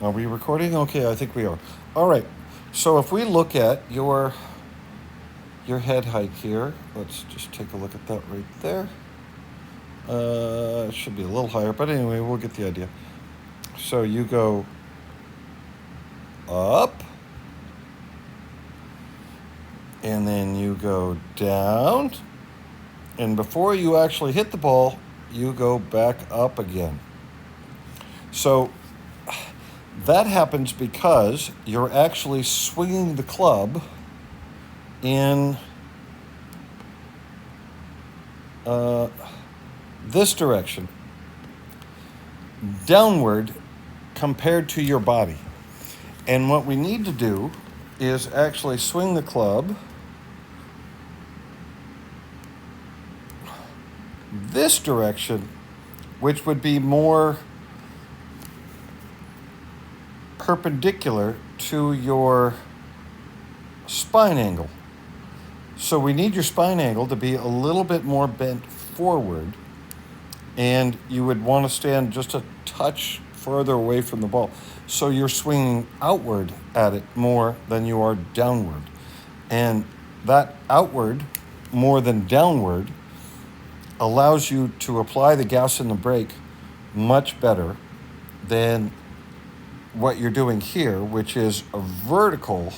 Are we recording? Okay, I think we are. All right. So if we look at your head height here, let's just take a look at that right there. It should be a little higher, but anyway, we'll get the idea. So you go up, and then you go down, and before you actually hit the ball, you go back up again. So that happens because you're actually swinging the club in this direction, downward compared to your body. And what we need to do is actually swing the club this direction, which would be more perpendicular to your spine angle. So we need your spine angle to be a little bit more bent forward, and you would want to stand just a touch further away from the ball. So you're swinging outward at it more than you are downward. And that outward more than downward allows you to apply the gas and the brake much better than what you're doing here, which is a vertical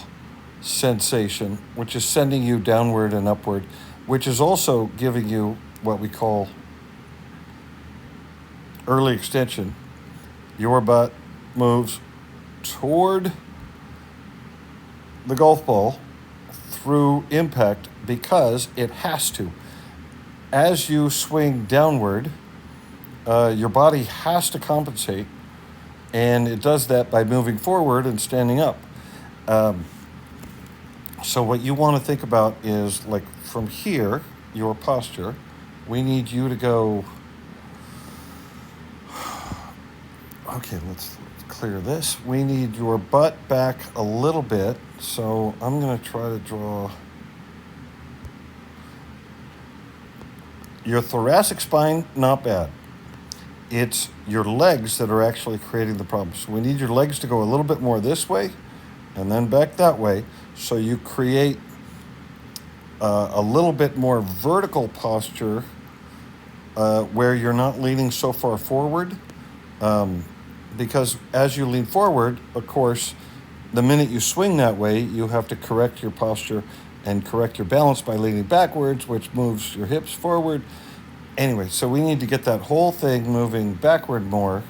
sensation, which is sending you downward and upward, which is also giving you what we call early extension. Your butt moves toward the golf ball through impact because it has to. As you swing downward, your body has to compensate, and it does that by moving forward and standing up. So what you want to think about is, like, from here, your posture, we need you to go, okay, let's clear this. We need your butt back a little bit, so I'm going to try to draw your thoracic spine, not bad. It's your legs that are actually creating the problem. So we need your legs to go a little bit more this way and then back that way, so you create a little bit more vertical posture where you're not leaning so far forward. Because as you lean forward, of course, the minute you swing that way, you have to correct your posture and correct your balance by leaning backwards, which moves your hips forward. Anyway, so we need to get that whole thing moving backward more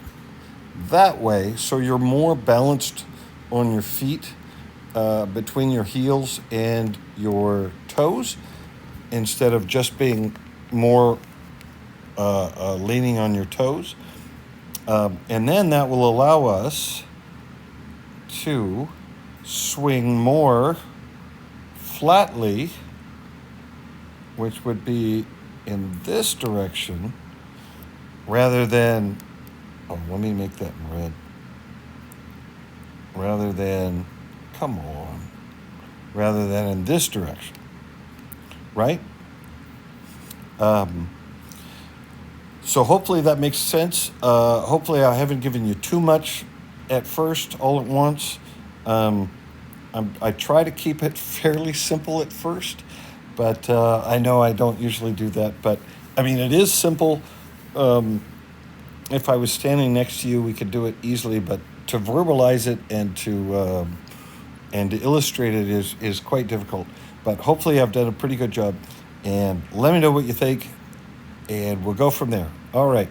that way, so you're more balanced on your feet between your heels and your toes, instead of just being more leaning on your toes. And then that will allow us to swing more flatly, which would be in this direction, rather than, let me make that in red, rather than in this direction, right? So hopefully that makes sense. Hopefully I haven't given you too much at first, all at once. I try to keep it fairly simple at first, but I know I don't usually do that. But I mean, it is simple. If I was standing next to you, we could do it easily. But to verbalize it and to illustrate it is quite difficult. But hopefully I've done a pretty good job. And let me know what you think, and we'll go from there. All right.